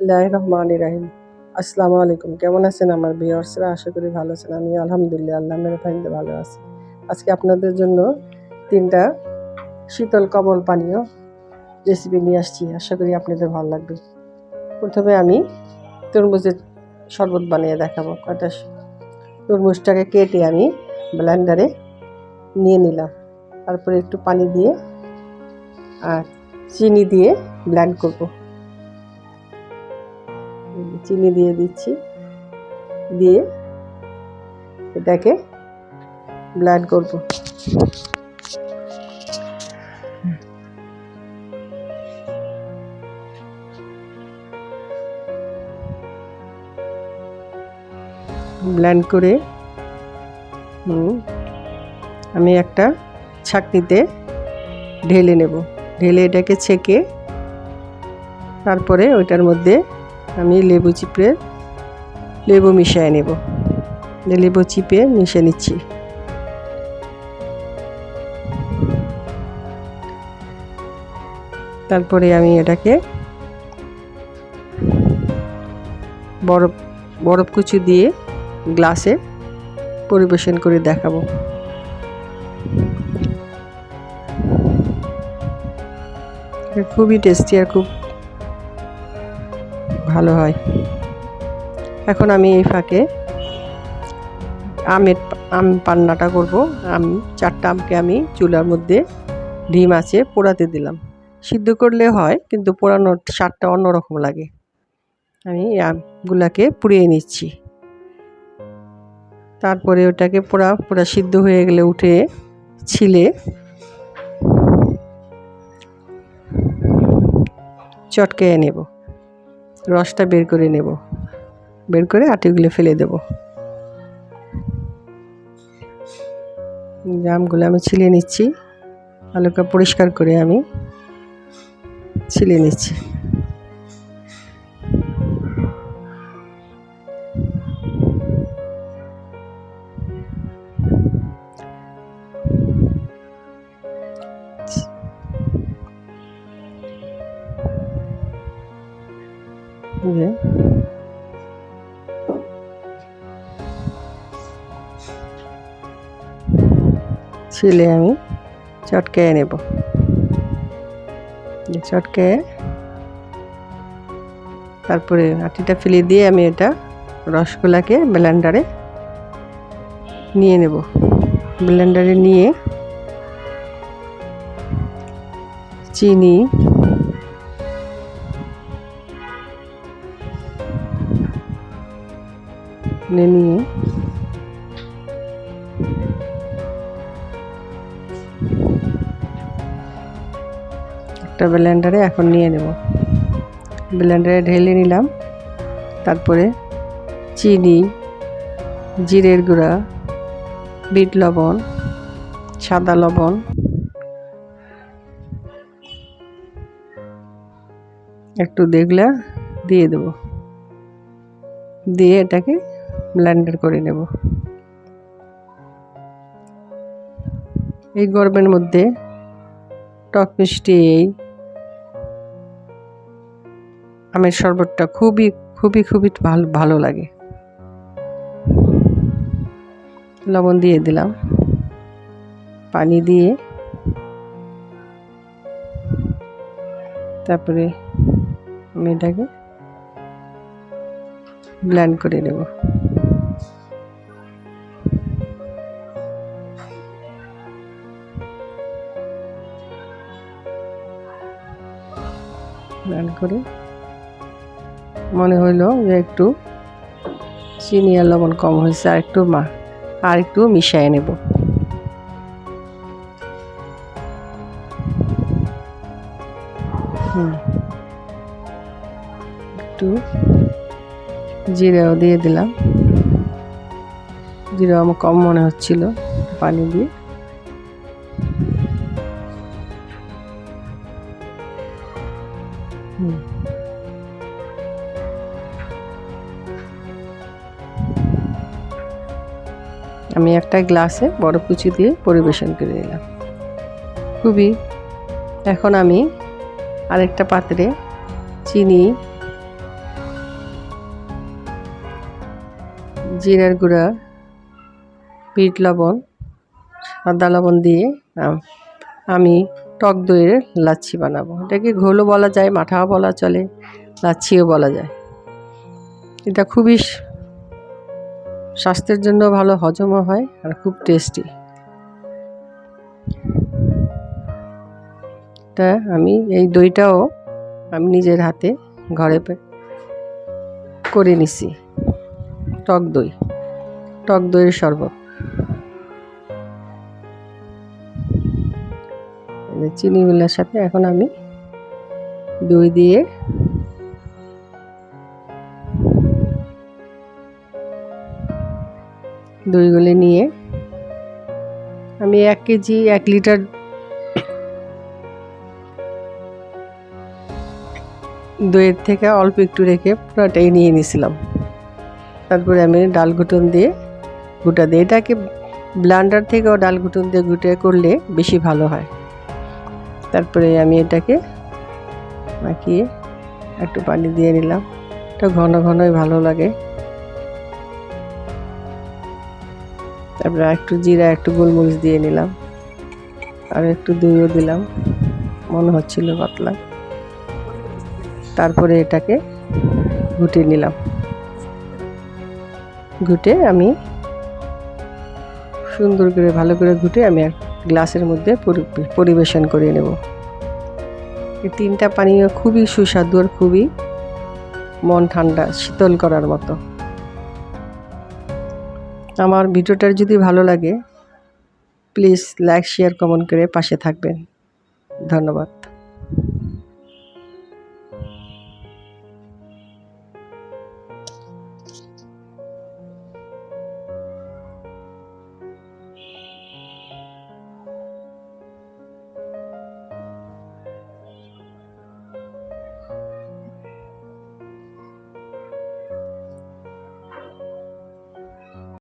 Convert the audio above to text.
বিসমিল্লাহির রহমানির রহিম। আসসালামু আলাইকুম। কেমন আছেন আমার ভিউয়ার্সরা? আশা করি ভালো আছেন। আমি আলহামদুলিল্লাহ আল্লাহর মেহেরবানিতে ভালো আছি। আজকে আপনাদের জন্য 3টা শীতল কমল পানীয় রেসিপি নিয়ে আসছি। আশা করি আপনাদের ভালো লাগবে। প্রথমে আমি তরমুজের শরবত বানিয়ে দেখাবো। তরমুজটাকে কেটে আমি ব্লেন্ডারে নিয়ে নিলাম। তারপরে একটু পানি দিয়ে আর চিনি দিয়ে ব্লেন্ড করব। চিনি দিয়ে দিচ্ছি, দিয়ে এটাকে ব্লেন্ড করব। ব্লেন্ড করে আমি একটা ছাঁকনিতে ঢেলে নেব। ঢেলে এটাকে ছেঁকে তারপরে ওইটার মধ্যে আমি লেবু মিশিয়ে নেব। লেবু চিপে মিশিয়ে নিচ্ছি। তারপরে আমি এটাকে বরফ কুচি দিয়ে গ্লাসে পরিবেশন করে দেখাবো। খুবই টেস্টি আর খুব ভালো হয়। এখন আমি এই ফাঁকে আম পান্নাটা করব। 4টা আমকে আমি চুলার মধ্যে ডিম আছে পোড়াতে দিলাম। সিদ্ধ করলে হয়, কিন্তু পোড়ানোর স্বাদটা অন্যরকম লাগে। আমি আমগুলাকে পুড়িয়ে নিচ্ছি। তারপরে ওটাকে পোড়া সিদ্ধ হয়ে গেলে উঠে ছিলে চটকে নেব। রসটা বের করে নেব। বের করে আটিগুলো ফেলে দেব। আমগুলো আমি ছিলে নিচ্ছি। হালকা পরিষ্কার করে আমি ছিলে নিচ্ছি। ছিলে আমি চটকে নেব। চটকে তারপরে আটিটা ফেলে দিয়ে আমি এটা রসগোল্লাকে ব্লেন্ডারে নিয়ে নেব। ব্লেন্ডারে নিয়ে চিনি, নিয়ে একটা ব্লেন্ডারে এখন নিয়ে নেব। ব্লেন্ডারে ঢেলে নিলাম। তারপরে চিনি, জিরের গুঁড়া, বিট লবণ, সাদা লবণ, একটু দেখলা দিয়ে দেব। দিয়ে এটাকে ব্লেন্ডার করে নেব। এই গরমের মধ্যে টক মিষ্টি এই আমের শরবতটা খুবই খুবই খুবই ভালো লাগে। লবণ দিয়ে দিলাম। পানি দিয়ে তারপরে আমি এটাকে ব্লেন্ড করে নেব। ব্লেন্ড করে মনে হইলো যে একটু চিনি আর লবণ কম হয়েছে, আর একটু মিশিয়ে নেব। একটু জিরাও দিয়ে দিলাম। জিরা আমার কম মনে হচ্ছিল, পানি দিয়ে আমি একটা গ্লাসে বরফ কুচি দিয়ে পরিবেশন করে নিলাম। এখন আমি আরেকটা পাত্রে চিনি জিরার গুঁড়া, বিট লবণ, সাদা লবণ দিয়ে আমি টক দইয়ের লাচ্ছি বানাবো। এটাকে ঘোলও বলা যায়, মাঠাও বলা চলে, লাচ্ছিও বলা যায়। এটা খুবই স্বাস্থ্যের জন্য ভালো, হজমও হয় আর খুব টেস্টি। তা আমি এই দইটাও আমি নিজের হাতে ঘরে করে নিছি। টক দইয়ের শরবত। চিনিগুলোর সাথে এখন আমি দই দিয়ে দইগুলো নিয়ে আমি 1 কেজি 1 লিটার দইয়ের থেকে অল্প একটু রেখে পুরোটাই নিয়ে নিয়েছিলাম। তারপরে আমি ডাল ঘুটন দিয়ে এটাকে ব্লেন্ডার থেকেও ডাল ঘুটন দিয়ে গুটে করলে বেশি ভালো হয়। তারপরে আমি এটাকে মাখিয়ে একটু পানি দিয়ে নিলাম। এটা ঘন ঘনই ভালো লাগে। তারপরে একটু জিরা, একটু গোলমরিচ দিয়ে নিলাম, আর একটু দইও দিলাম, মনে হচ্ছিল পাতলা। তারপরে এটাকে ঘুটে নিলাম। ঘুটে আমি সুন্দর করে ভালো করে ঘুটে আমি এক গ্লাসের মধ্যে পরিবেশন করে নেব। এই 3টা পানীয় খুবই সুস্বাদু আর খুবই মন ঠান্ডা, শীতল করার মতো। আমার ভিডিওটার যদি ভালো লাগে প্লিজ লাইক, শেয়ার, কমেন্ট করে পাশে থাকবেন। ধন্যবাদ।